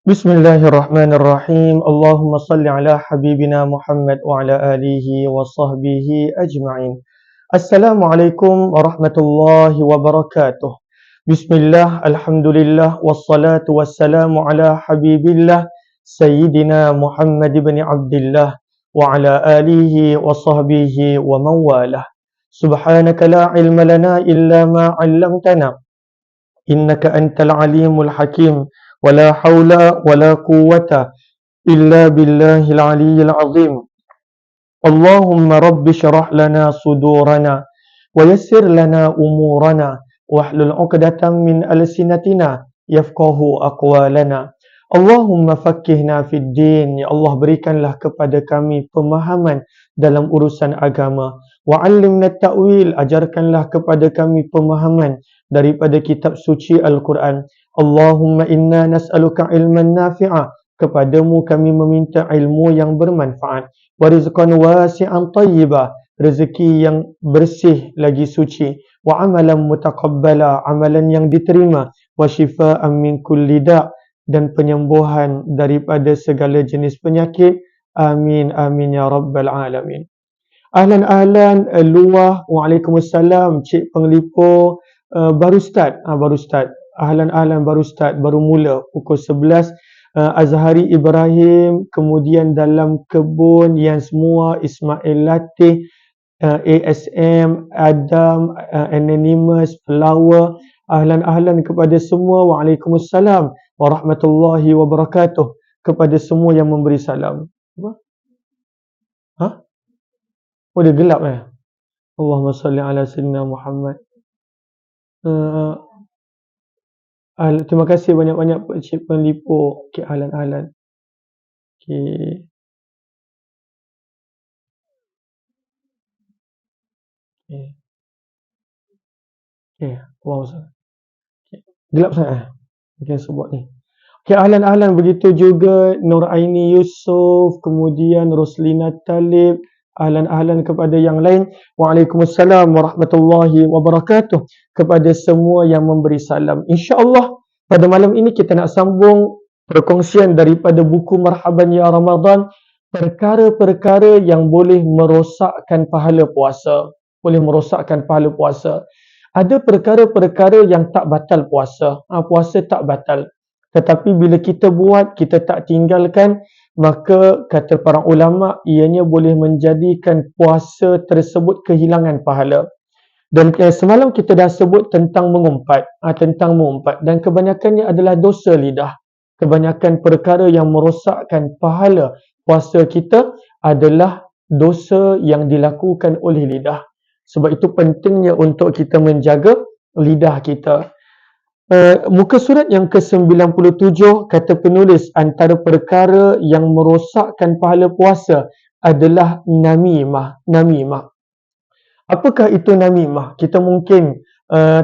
Bismillahirrahmanirrahim. Allahumma salli ala habibina Muhammad wa ala alihi wa sahbihi ajma'in. Assalamualaikum warahmatullahi wabarakatuh. Bismillah, alhamdulillah, wassalatu wassalamu ala habibillah Sayyidina Muhammad ibn Abdillah wa ala alihi wa sahbihi wa mawalah. Subhanaka la ilma lana illa ma 'allamtana innaka antal alimul hakim. ولا حول ولا قوة إلا بالله العلي العظيم. اللهم رب اشرح لنا صدورنا ويسر لنا أمورنا واحلل عقدة من ألسنتنا يفقه أقوالنا. Allahumma fakkihna fid din. Ya Allah, berikanlah kepada kami pemahaman dalam urusan agama. Wa 'allimna ta'wil, ajarkanlah kepada kami pemahaman daripada kitab suci Al-Quran. Allahumma inna nas'aluka ilman nafi'a, kepadamu kami meminta ilmu yang bermanfaat. Wa rizqan wasi'an tayyibah, rezeki yang bersih lagi suci. Wa amalan mutaqabbala, amalan yang diterima. Wa shifaan min kulli da', dan penyembuhan daripada segala jenis penyakit. Amin amin ya rabbal alamin. Ahlan luah. Waalaikumsalam Cik Penglipo. Baru start. Ahlan baru start, baru mula pukul 11. Azhari Ibrahim, kemudian dalam kebun yang semua, Ismail Latih, ASM, Adam, Anonymous, Flower. Ahlan kepada semua. Waalaikumsalam warahmatullahi wabarakatuh. Kepada semua yang memberi salam. Apa? Ha? Oh, dia gelap Allahumma salli ala sayyidina Muhammad. Terima kasih banyak-banyak Cik Penlipo. Okay, ahlan. Okay. Wow. Okay. Gelap sangat. Mungkin sebut ni. Okay, ahlan. Begitu juga Nur Aini Yusof, kemudian Roslina Talib. Ahlan kepada yang lain. Waalaikumsalam warahmatullahi wabarakatuh. Kepada semua yang memberi salam. InsyaAllah pada malam ini kita nak sambung perkongsian daripada buku Marhaban Ya Ramadan. Perkara-perkara yang boleh merosakkan pahala puasa. Ada perkara-perkara yang tak batal puasa. Puasa tak batal. Tetapi bila kita buat, kita tak tinggalkan, maka kata para ulama, ianya boleh menjadikan puasa tersebut kehilangan pahala. Dan semalam kita dah sebut tentang mengumpat. Dan kebanyakannya adalah dosa lidah. Kebanyakan perkara yang merosakkan pahala puasa kita adalah dosa yang dilakukan oleh lidah. Sebab itu pentingnya untuk kita menjaga lidah kita. Muka surat yang ke-97 kata penulis, antara perkara yang merosakkan pahala puasa adalah namimah. Apakah itu namimah? Kita mungkin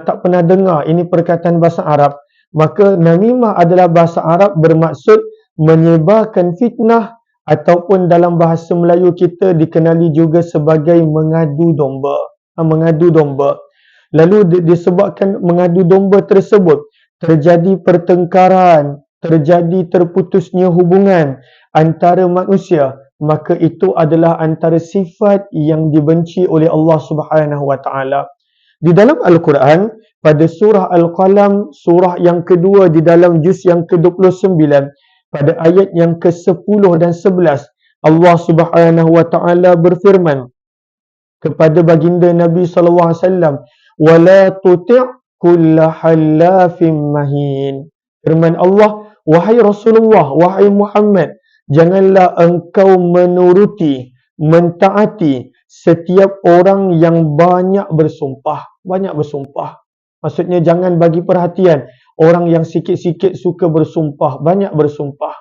tak pernah dengar ini perkataan bahasa Arab. Maka namimah adalah bahasa Arab bermaksud menyebarkan fitnah, ataupun dalam bahasa Melayu kita dikenali juga sebagai mengadu domba. Lalu disebabkan mengadu domba tersebut, terjadi pertengkaran, terjadi terputusnya hubungan antara manusia, maka itu adalah antara sifat yang dibenci oleh Allah Subhanahu wa taala. Di dalam Al-Quran, pada surah Al-Qalam, surah yang kedua di dalam juz yang ke-29, pada ayat yang ke-10 dan 11, Allah Subhanahu wa taala berfirman kepada baginda Nabi sallallahu alaihi wasallam, wala tuti' kulla halafin mahin. Firman Allah, wahai Rasulullah, wahai Muhammad, janganlah engkau menuruti, mentaati setiap orang yang banyak bersumpah. Maksudnya jangan bagi perhatian orang yang sikit-sikit suka bersumpah, banyak bersumpah.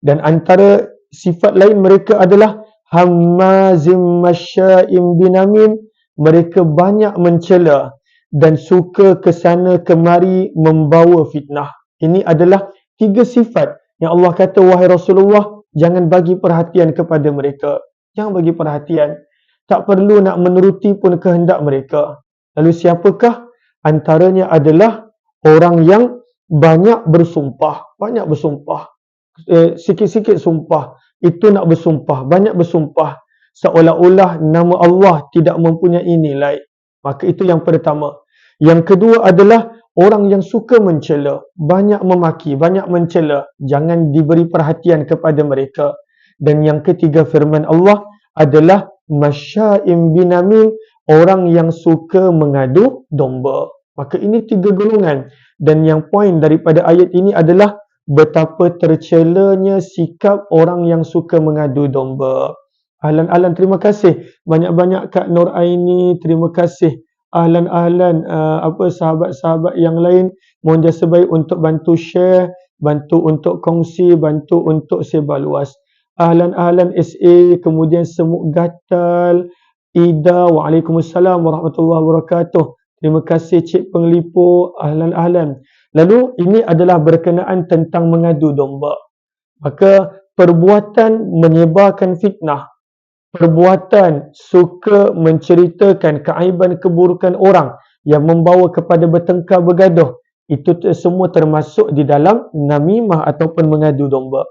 Dan antara sifat lain mereka adalah hammazim masya'im binamin. Mereka banyak mencela dan suka kesana kemari membawa fitnah. Ini adalah 3 sifat yang Allah kata, wahai Rasulullah, jangan bagi perhatian kepada mereka. Jangan bagi perhatian. Tak perlu nak menuruti pun kehendak mereka. Lalu siapakah? Antaranya adalah orang yang banyak bersumpah. sikit-sikit sumpah, itu nak bersumpah, banyak bersumpah, seolah-olah nama Allah tidak mempunyai nilai. Maka itu yang pertama. Yang kedua adalah orang yang suka mencela, banyak memaki, banyak mencela, jangan diberi perhatian kepada mereka. Dan yang ketiga firman Allah adalah masya'im binamim, orang yang suka mengadu domba. Maka ini tiga golongan. Dan yang poin daripada ayat ini adalah betapa tercelanya sikap orang yang suka mengadu domba. Ahlan-ahlan, terima kasih banyak-banyak Kak Nur Aini, terima kasih. Ahlan-ahlan, sahabat-sahabat yang lain, mohon jasa baik untuk bantu share, bantu untuk kongsi, bantu untuk sebar luas. Ahlan-ahlan SA, kemudian Semut Gatal, Ida, Waalaikumsalam warahmatullahi wabarakatuh. Terima kasih Cik Penglipu, ahlan-ahlan. Lalu ini adalah berkenaan tentang mengadu domba. Maka perbuatan menyebarkan fitnah, perbuatan suka menceritakan keaiban keburukan orang yang membawa kepada bertengkar bergaduh, itu semua termasuk di dalam namimah ataupun mengadu domba.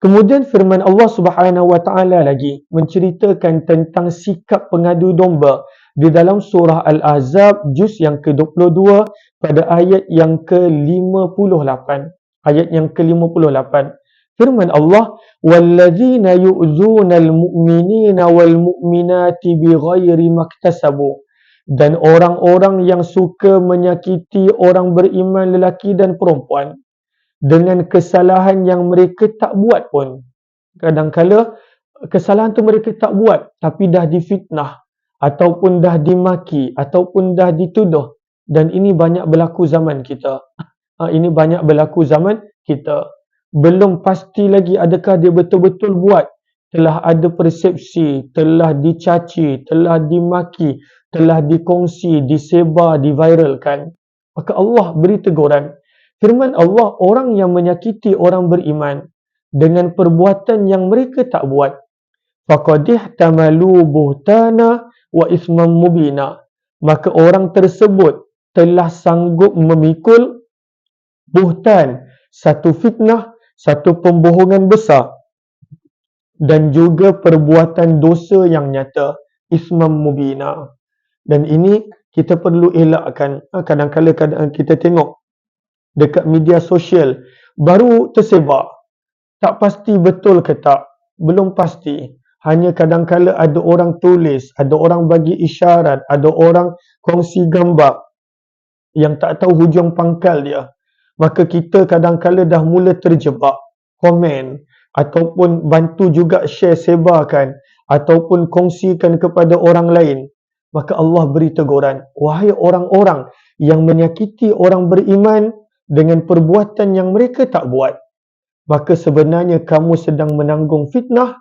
Kemudian firman Allah Subhanahu Wa Taala lagi menceritakan tentang sikap pengadu domba di dalam surah Al-Ahzab juz yang ke-22 pada ayat yang ke-58. Ayat yang ke-58. Firman Allah, "Walladzina yu'dzunal mu'minina wal mu'minati bighairi maktasabu." Dan orang-orang yang suka menyakiti orang beriman lelaki dan perempuan dengan kesalahan yang mereka tak buat pun. Kadang-kala kesalahan tu mereka tak buat tapi dah difitnah ataupun dah dimaki ataupun dah dituduh, dan ini banyak berlaku zaman kita. Ini banyak berlaku zaman kita. Belum pasti lagi adakah dia betul-betul buat. Telah ada persepsi, telah dicaci, telah dimaki, telah dikongsi, disebar, diviralkan. Maka Allah beri teguran. Firman Allah, orang yang menyakiti orang beriman dengan perbuatan yang mereka tak buat, faqad ihtamalu buhtana wa isman mubina, maka orang tersebut telah sanggup memikul buhtan, satu fitnah, satu pembohongan besar, dan juga perbuatan dosa yang nyata, isman mubina. Dan ini kita perlu elakkan. Kadang-kadang kita tengok dekat media sosial baru tersebar, tak pasti betul ke tak, belum pasti. Hanya kadang-kala ada orang tulis, ada orang bagi isyarat, ada orang kongsi gambar yang tak tahu hujung pangkal dia. Maka kita kadang-kala dah mula terjebak, komen ataupun bantu juga share, sebarkan ataupun kongsikan kepada orang lain. Maka Allah beri teguran, wahai orang-orang yang menyakiti orang beriman dengan perbuatan yang mereka tak buat, maka sebenarnya kamu sedang menanggung fitnah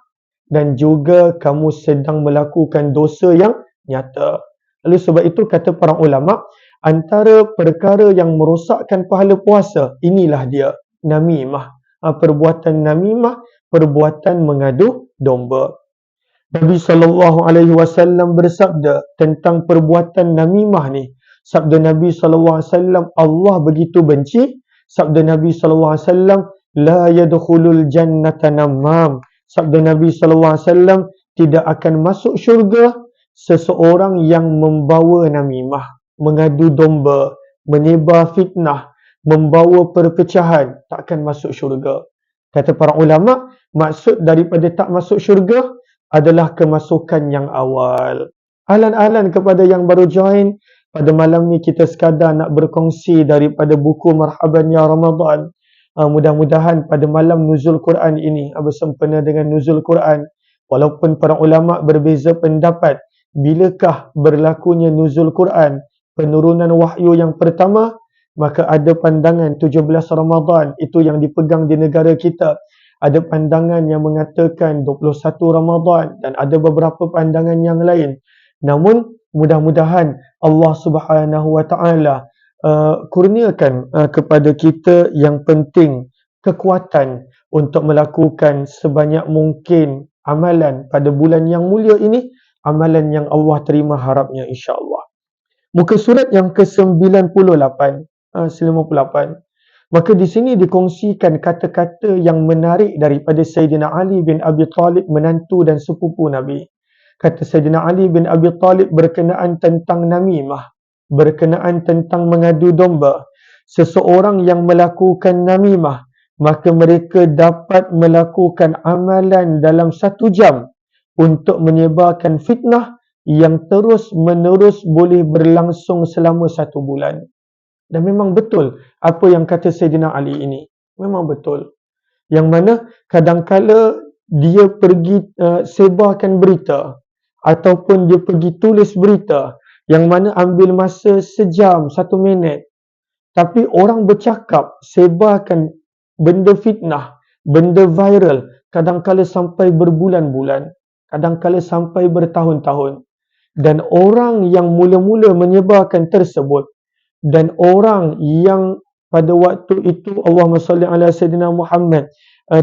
dan juga kamu sedang melakukan dosa yang nyata. Lalu sebab itu kata para ulama, antara perkara yang merosakkan pahala puasa, inilah dia, namimah. Perbuatan namimah, perbuatan mengadu domba. Nabi SAW bersabda tentang perbuatan namimah ni. Sabda Nabi SAW, Allah begitu benci. Sabda Nabi SAW, la yadkhulul jannata namam. Sabda Nabi SAW, tidak akan masuk syurga seseorang yang membawa namimah, mengadu domba, menyebar fitnah, membawa perpecahan, tak akan masuk syurga. Kata para ulama, maksud daripada tak masuk syurga adalah kemasukan yang awal. Ahlan-ahlan kepada yang baru join, pada malam ni kita sekadar nak berkongsi daripada buku Marhaban Ya Ramadan. Mudah-mudahan pada malam nuzul Quran ini, bersempena dengan nuzul Quran, walaupun para ulama berbeza pendapat, bilakah berlakunya nuzul Quran, penurunan wahyu yang pertama, maka ada pandangan 17 Ramadan, itu yang dipegang di negara kita. Ada pandangan yang mengatakan 21 Ramadan dan ada beberapa pandangan yang lain. Namun mudah-mudahan Allah Subhanahu Wa Taala kurniakan kepada kita yang penting kekuatan untuk melakukan sebanyak mungkin amalan pada bulan yang mulia ini, amalan yang Allah terima harapnya insya-Allah. Muka surat yang ke-98, 98. Maka di sini dikongsikan kata-kata yang menarik daripada Sayyidina Ali bin Abi Talib, menantu dan sepupu Nabi. Kata Sayyidina Ali bin Abi Talib berkenaan tentang namimah, berkenaan tentang mengadu domba. Seseorang yang melakukan namimah, maka mereka dapat melakukan amalan dalam 1 jam untuk menyebarkan fitnah yang terus menerus boleh berlangsung selama 1 bulan. Dan memang betul apa yang kata Sayyidina Ali ini. Memang betul. Yang mana kadangkala dia pergi sebarkan berita ataupun dia pergi tulis berita yang mana ambil masa sejam, 1 minit. Tapi orang bercakap, sebarkan benda fitnah, benda viral, kadangkala sampai berbulan-bulan, kadangkala sampai bertahun-tahun. Dan orang yang mula-mula menyebarkan tersebut, dan orang yang pada waktu itu Allahumma salli ala Sayyidina Muhammad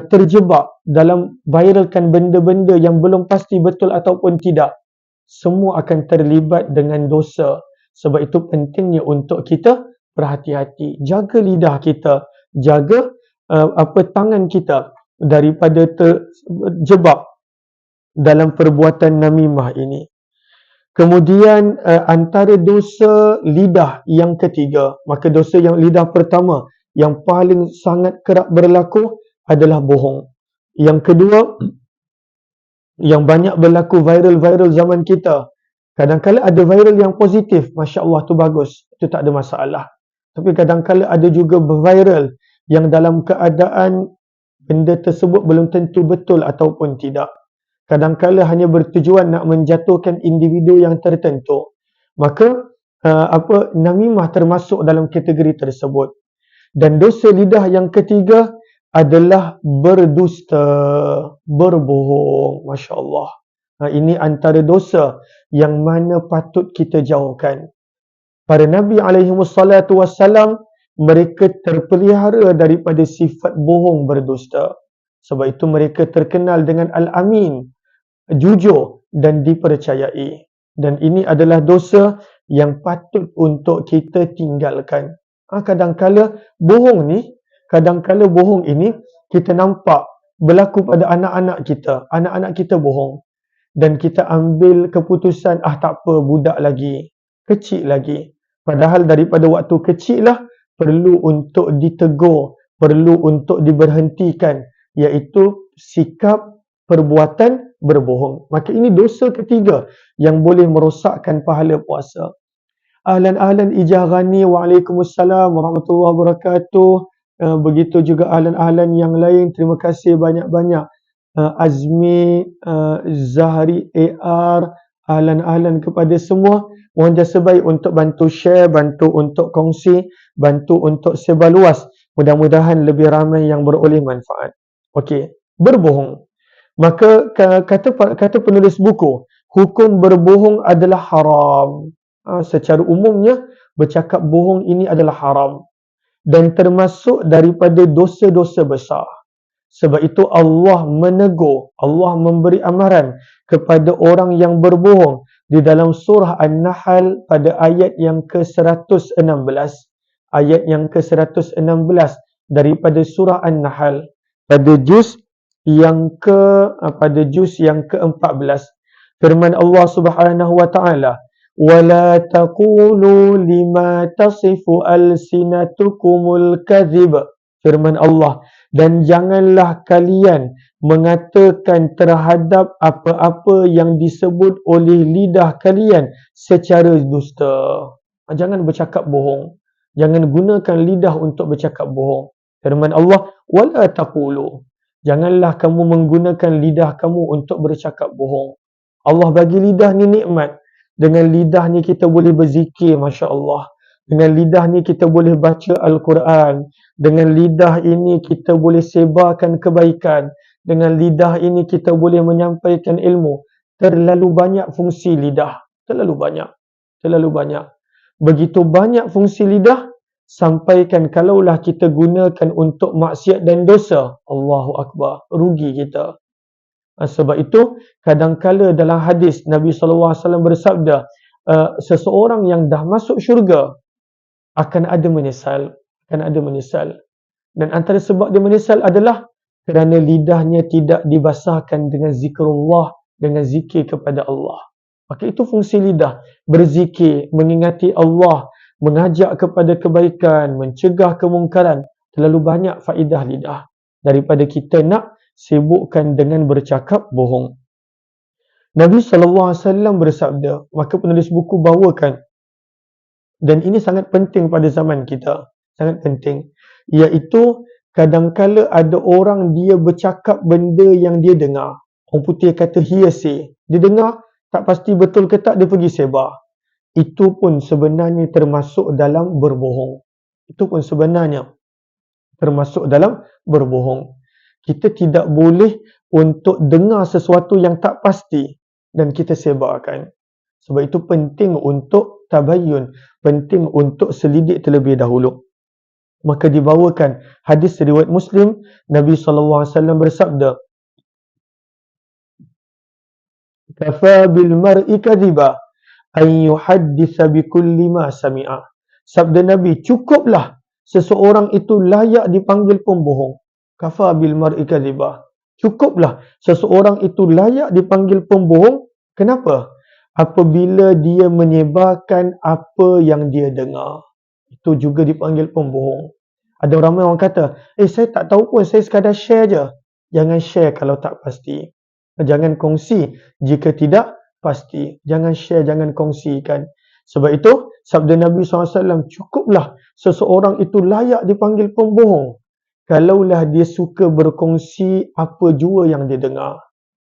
terjebak dalam viralkan benda-benda yang belum pasti betul ataupun tidak, semua akan terlibat dengan dosa. Sebab itu pentingnya untuk kita berhati-hati, jaga lidah kita, jaga tangan kita daripada terjebak dalam perbuatan namimah ini. Kemudian antara dosa lidah yang ketiga, maka dosa yang lidah pertama yang paling sangat kerap berlaku adalah bohong. Yang kedua, yang banyak berlaku viral-viral zaman kita. Kadang-kala ada viral yang positif, Masya Allah tu bagus, itu tak ada masalah. Tapi kadang-kala ada juga viral yang dalam keadaan benda tersebut belum tentu betul ataupun tidak. Kadang-kala hanya bertujuan nak menjatuhkan individu yang tertentu. Maka namimah termasuk dalam kategori tersebut. Dan dosa lidah yang ketiga adalah berdusta, berbohong. Masya Allah. Ini antara dosa yang mana patut kita jauhkan. Para Nabi SAW, mereka terpelihara daripada sifat bohong, berdusta. Sebab itu mereka terkenal dengan Al-Amin, jujur dan dipercayai. Dan ini adalah dosa yang patut untuk kita tinggalkan. Kadang-kala bohong ini kita nampak berlaku pada anak-anak kita. Anak-anak kita bohong. Dan kita ambil keputusan, tak apa, budak lagi, kecil lagi. Padahal daripada waktu kecil lah perlu untuk ditegur, perlu untuk diberhentikan, iaitu sikap perbuatan berbohong. Maka ini dosa ketiga yang boleh merosakkan pahala puasa. Ahlan-ahlan Ijah Ghani, waalaikumsalam warahmatullahi wabarakatuh. Begitu juga ahlan-ahlan yang lain, terima kasih banyak-banyak. Azmi, Zahri AR, ahlan-ahlan kepada semua. Mohon jasa baik untuk bantu share, bantu untuk kongsi, bantu untuk sebar luas. Mudah-mudahan lebih ramai yang beroleh manfaat. Okey, berbohong. Maka kata penulis buku, hukum berbohong adalah haram. Secara umumnya, bercakap bohong ini adalah haram. Dan termasuk daripada dosa-dosa besar. Sebab itu Allah menegur, Allah memberi amaran kepada orang yang berbohong di dalam surah An-Nahl pada ayat yang ke-116. Ayat yang ke-116 daripada surah An-Nahl pada juz yang ke-14. Firman Allah Subhanahu wa taala, "Wala taqulu lima tasifu alsinatukumul kadhib." Firman Allah, dan janganlah kalian mengatakan terhadap apa-apa yang disebut oleh lidah kalian secara dusta. Jangan bercakap bohong. Jangan gunakan lidah untuk bercakap bohong. Firman Allah, "Wala taqulu." Janganlah kamu menggunakan lidah kamu untuk bercakap bohong. Allah bagi lidah ni nikmat. Dengan lidah ni kita boleh berzikir, Masya Allah. Dengan lidah ni kita boleh baca Al-Quran. Dengan lidah ini kita boleh sebarkan kebaikan. Dengan lidah ini kita boleh menyampaikan ilmu. Terlalu banyak fungsi lidah. Terlalu banyak. Begitu banyak fungsi lidah, sampaikan kalaulah kita gunakan untuk maksiat dan dosa, Allahu Akbar, rugi kita. Sebab itu, kadangkala dalam hadis Nabi SAW bersabda, seseorang yang dah masuk syurga akan ada menyesal. Dan antara sebab dia menyesal adalah kerana lidahnya tidak dibasahkan dengan zikrullah, dengan zikir kepada Allah. Maka itu fungsi lidah, berzikir, mengingati Allah, mengajak kepada kebaikan, mencegah kemungkaran. Terlalu banyak faedah lidah daripada kita nak sibukkan dengan bercakap bohong. Nabi SAW bersabda, maka penulis buku bawakan, dan ini sangat penting pada zaman kita, sangat penting, iaitu kadangkala ada orang dia bercakap benda yang dia dengar. Orang putih kata hearsay. Dia dengar, tak pasti betul ke tak, dia pergi sebar. Itu pun sebenarnya termasuk dalam berbohong. Itu pun sebenarnya termasuk dalam berbohong. Kita tidak boleh untuk dengar sesuatu yang tak pasti dan kita sebarkan. Sebab itu penting untuk tabayyun, penting untuk selidik terlebih dahulu. Maka dibawakan hadis riwayat Muslim, Nabi SAW bersabda, "Kafa bil mar'i kadhiba an yuhadditha bi kulli ma sami'a." Sabda Nabi, cukuplah seseorang itu layak dipanggil pembohong. Kafa bil mar'i kadhiba. Cukuplah seseorang itu layak dipanggil pembohong. Kenapa? Apabila dia menyebarkan apa yang dia dengar. Itu juga dipanggil pembohong. Ada ramai orang kata, saya tak tahu pun, saya sekadar share je. Jangan share kalau tak pasti. Jangan kongsi jika tidak pasti. Jangan share, jangan kongsikan. Sebab itu, sabda Nabi SAW, cukuplah seseorang itu layak dipanggil pembohong kalaulah dia suka berkongsi apa jua yang dia dengar.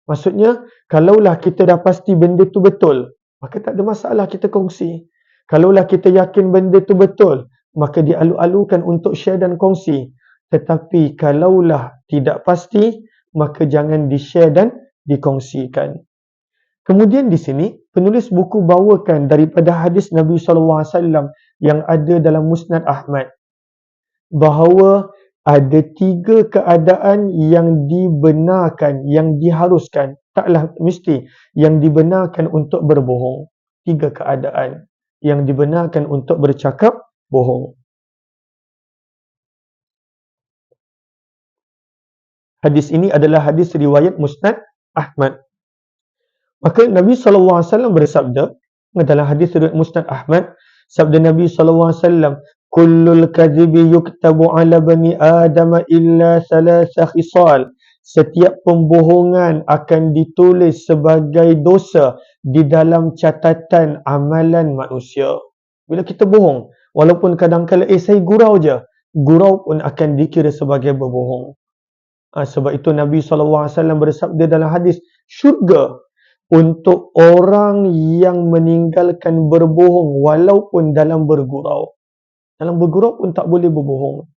Maksudnya, kalaulah kita dah pasti benda tu betul, maka tak ada masalah kita kongsi. Kalaulah kita yakin benda tu betul, maka dialu-alukan untuk share dan kongsi. Tetapi kalaulah tidak pasti, maka jangan di-share dan dikongsikan. Kemudian di sini, penulis buku bawakan daripada hadis Nabi SAW yang ada dalam Musnad Ahmad, bahawa ada 3 keadaan yang dibenarkan, yang diharuskan, taklah mesti, yang dibenarkan untuk berbohong. 3 keadaan yang dibenarkan untuk bercakap bohong. Hadis ini adalah hadis riwayat Musnad Ahmad. Maka Nabi SAW bersabda, dalam hadis riwayat Musnad Ahmad, sabda Nabi SAW, "Kullul kadhibi yuktabu ala bani Adam illa thalatha khisal." Setiap pembohongan akan ditulis sebagai dosa di dalam catatan amalan manusia. Bila kita bohong, walaupun kadang-kadang saya gurau je, gurau pun akan dikira sebagai berbohong. Sebab itu Nabi SAW bersabda dalam hadis, syurga untuk orang yang meninggalkan berbohong walaupun dalam bergurau. Dalam bergurau pun tak boleh berbohong.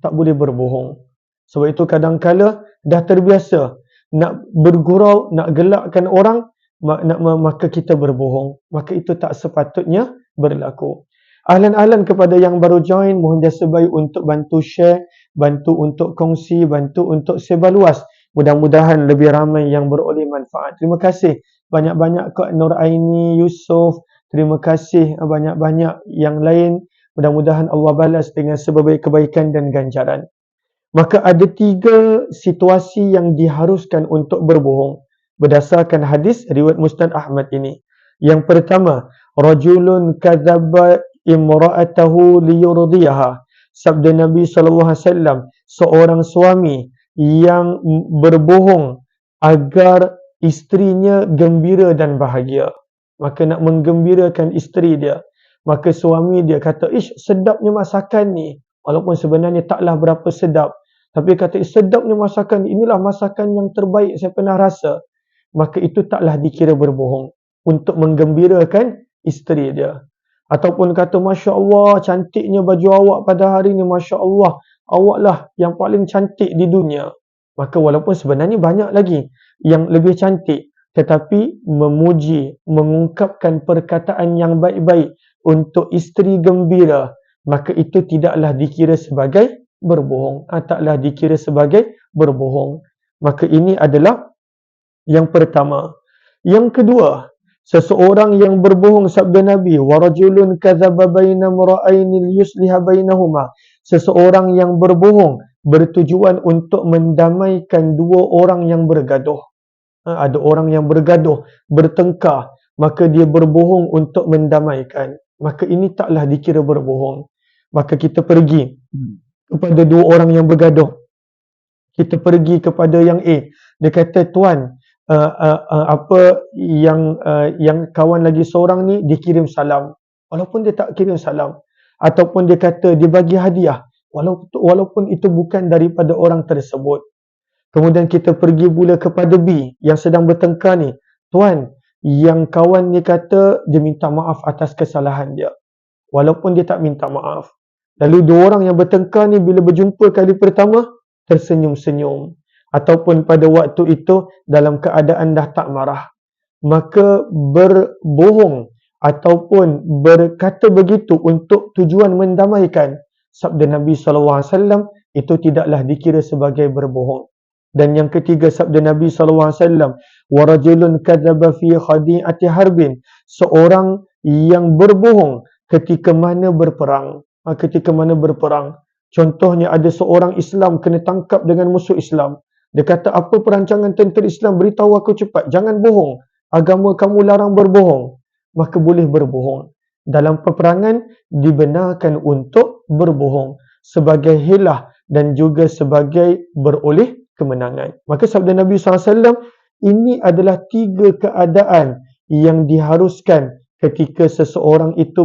Tak boleh berbohong. Sebab itu kadang-kala dah terbiasa nak bergurau, nak gelakkan orang, maka kita berbohong. Maka itu tak sepatutnya berlaku. Ahlan-ahlan kepada yang baru join, mohon jasa baik untuk bantu share, bantu untuk kongsi, bantu untuk sebar luas. Mudah-mudahan lebih ramai yang beroleh manfaat. Terima kasih banyak-banyak Kak Nur Aini, Yusof. Terima kasih banyak-banyak yang lain. Mudah-mudahan Allah balas dengan sebaik kebaikan dan ganjaran. Maka ada 3 situasi yang diharuskan untuk berbohong berdasarkan hadis riwayat Musnad Ahmad ini. Yang pertama, rajulun kadzaba imra'atahu liyurdiyaha. Sabda Nabi SAW, seorang suami yang berbohong agar isterinya gembira dan bahagia. Maka nak menggembirakan isteri dia, maka suami dia kata, sedapnya masakan ni. Walaupun sebenarnya taklah berapa sedap, tapi kata, sedapnya masakan ni, inilah masakan yang terbaik saya pernah rasa. Maka itu taklah dikira berbohong untuk menggembirakan isteri dia. Ataupun kata, Masya Allah, cantiknya baju awak pada hari ni, Masya Allah, awaklah yang paling cantik di dunia. Maka walaupun sebenarnya banyak lagi yang lebih cantik, tetapi memuji, mengungkapkan perkataan yang baik-baik untuk isteri gembira, maka itu tidaklah dikira sebagai berbohong. Taklah dikira sebagai berbohong. Maka ini adalah yang pertama. Yang kedua, seseorang yang berbohong, sabda Nabi, "Wa rajulun kadzaba baina imra'aini liyusliha bainahuma." seseorang yang berbohong bertujuan untuk mendamaikan dua orang yang bergaduh. Ada orang yang bergaduh, bertengkar, maka dia berbohong untuk mendamaikan. Maka ini taklah dikira berbohong. Maka kita pergi kepada dua orang yang bergaduh. Kita pergi kepada yang A. Dia kata, tuan, yang kawan lagi seorang ni dia kirim salam, walaupun dia tak kirim salam, ataupun dia kata dia bagi hadiah, walaupun itu bukan daripada orang tersebut. Kemudian kita pergi pula kepada B yang sedang bertengkar ni, tuan, yang kawan ni kata dia minta maaf atas kesalahan dia, walaupun dia tak minta maaf. Lalu dua orang yang bertengkar ni bila berjumpa kali pertama, tersenyum-senyum, ataupun pada waktu itu dalam keadaan dah tak marah. Maka berbohong ataupun berkata begitu untuk tujuan mendamaikan, sabda Nabi SAW, itu tidaklah dikira sebagai berbohong. Dan yang ketiga, sabda Nabi SAW, warajulun kadzaba fi khadi'ati harbin, seorang yang berbohong ketika mana berperang. Ketika mana berperang, contohnya ada seorang Islam kena tangkap dengan musuh Islam. Dia kata, apa perancangan tentera Islam, beritahu aku cepat, jangan bohong, agama kamu larang berbohong. Maka boleh berbohong. Dalam peperangan dibenarkan untuk berbohong sebagai hilah dan juga sebagai beroleh kemenangan. Maka sabda Nabi SAW, ini adalah 3 keadaan yang diharuskan ketika seseorang itu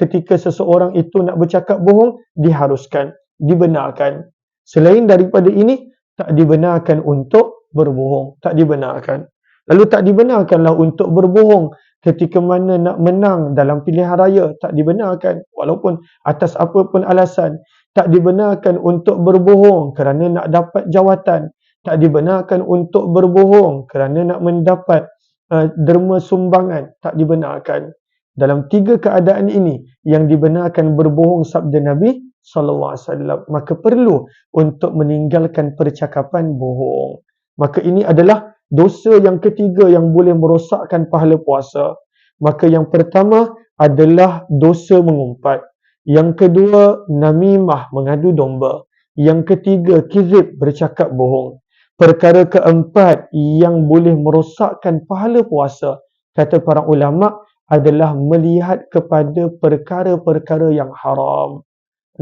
ketika seseorang itu nak bercakap bohong, diharuskan, dibenarkan. Selain daripada ini, tak dibenarkan untuk berbohong, tak dibenarkan. Lalu tak dibenarkanlah untuk berbohong ketika mana nak menang dalam pilihan raya, tak dibenarkan, walaupun atas apa pun alasan. Tak dibenarkan untuk berbohong kerana nak dapat jawatan, tak dibenarkan untuk berbohong kerana nak mendapat derma sumbangan, tak dibenarkan. Dalam 3 keadaan ini yang dibenarkan berbohong sabda Nabi SAW, maka perlu untuk meninggalkan percakapan bohong. Maka ini adalah dosa yang ketiga yang boleh merosakkan pahala puasa. Maka yang pertama adalah dosa mengumpat. Yang kedua, namimah, mengadu domba. Yang ketiga, kizib, bercakap bohong. Perkara keempat yang boleh merosakkan pahala puasa, kata para ulama, adalah melihat kepada perkara-perkara yang haram.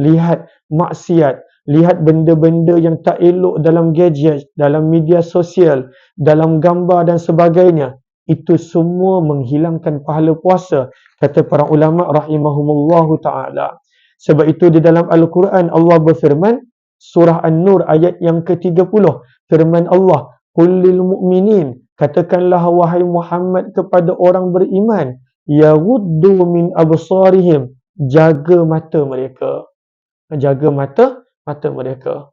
Lihat maksiat, lihat benda-benda yang tak elok dalam gadget, dalam media sosial, dalam gambar dan sebagainya. Itu semua menghilangkan pahala puasa, kata para ulama rahimahumullahu ta'ala. Sebab itu di dalam Al-Quran Allah berfirman, surah An-Nur ayat yang ke-30, firman Allah, qul lil mu'minin, katakanlah wahai Muhammad kepada orang beriman, yaghuddu min absarihim, jaga mata mereka. Jaga mata mereka.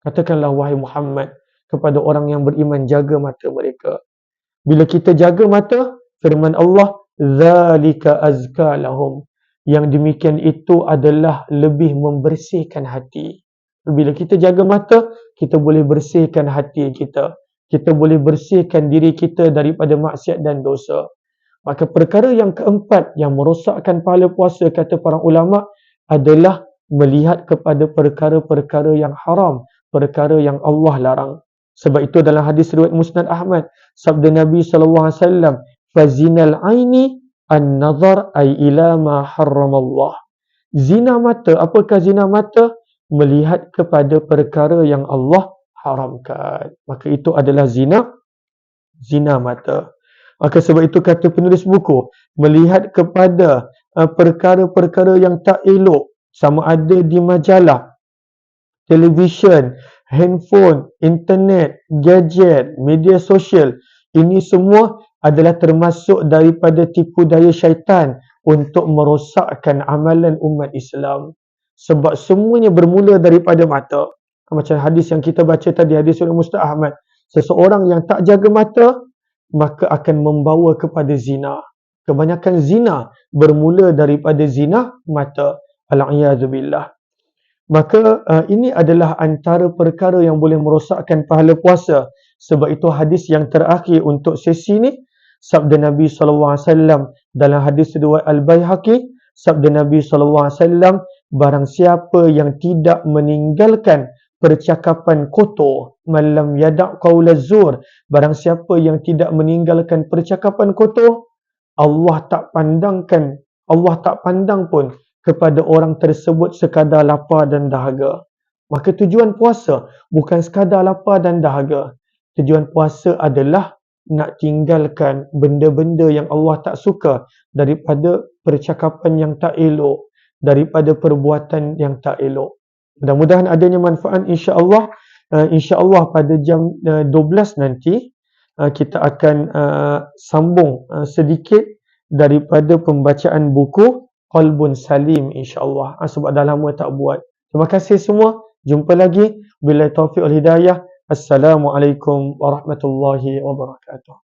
Katakanlah wahai Muhammad kepada orang yang beriman, jaga mata mereka. Bila kita jaga mata, firman Allah, zalika azka lahum, yang demikian itu adalah lebih membersihkan hati. Bila kita jaga mata, kita boleh bersihkan hati kita. Kita boleh bersihkan diri kita daripada maksiat dan dosa. Maka perkara yang keempat yang merosakkan pahala puasa, kata para ulama, adalah melihat kepada perkara-perkara yang haram, perkara yang Allah larang. Sebab itu dalam hadis riwayat Musnad Ahmad, sabda Nabi SAW, fazinal aini an-nazar ay ila ma harramallah. Zina mata, apakah zina mata? Melihat kepada perkara yang Allah haramkan. Maka itu adalah zina mata. Maka sebab itu kata penulis buku, melihat kepada perkara-perkara yang tak elok, sama ada di majalah, televisyen, handphone, internet, gadget, media sosial, ini semua adalah termasuk daripada tipu daya syaitan untuk merosakkan amalan umat Islam. Sebab semuanya bermula daripada mata. Macam hadis yang kita baca tadi, hadis oleh Musnad Ahmad. Seseorang yang tak jaga mata, maka akan membawa kepada zina. Kebanyakan zina bermula daripada zina mata. Al-'iyadzubillah. Maka ini adalah antara perkara yang boleh merosakkan pahala puasa. Sebab itu hadis yang terakhir untuk sesi ni, sabda Nabi SAW dalam hadis riwayat Al-Baihaqi, Sabda Nabi SAW, barang siapa yang tidak meninggalkan percakapan kotor, malam yada' qaula zur, barang siapa yang tidak meninggalkan percakapan kotor, Allah tak pandangkan, Allah tak pandang pun kepada orang tersebut sekadar lapar dan dahaga. Maka tujuan puasa bukan sekadar lapar dan dahaga. Tujuan puasa adalah nak tinggalkan benda-benda yang Allah tak suka, daripada percakapan yang tak elok, daripada perbuatan yang tak elok. Mudah-mudahan adanya manfaat, insya-Allah. Insya-Allah pada jam 12 nanti kita akan sambung sedikit daripada pembacaan buku Qalbun Salim, insya-Allah. Sebab dah lama tak buat. Terima kasih semua. Jumpa lagi. Billahi taufiq wal hidayah. Assalamualaikum warahmatullahi wabarakatuh.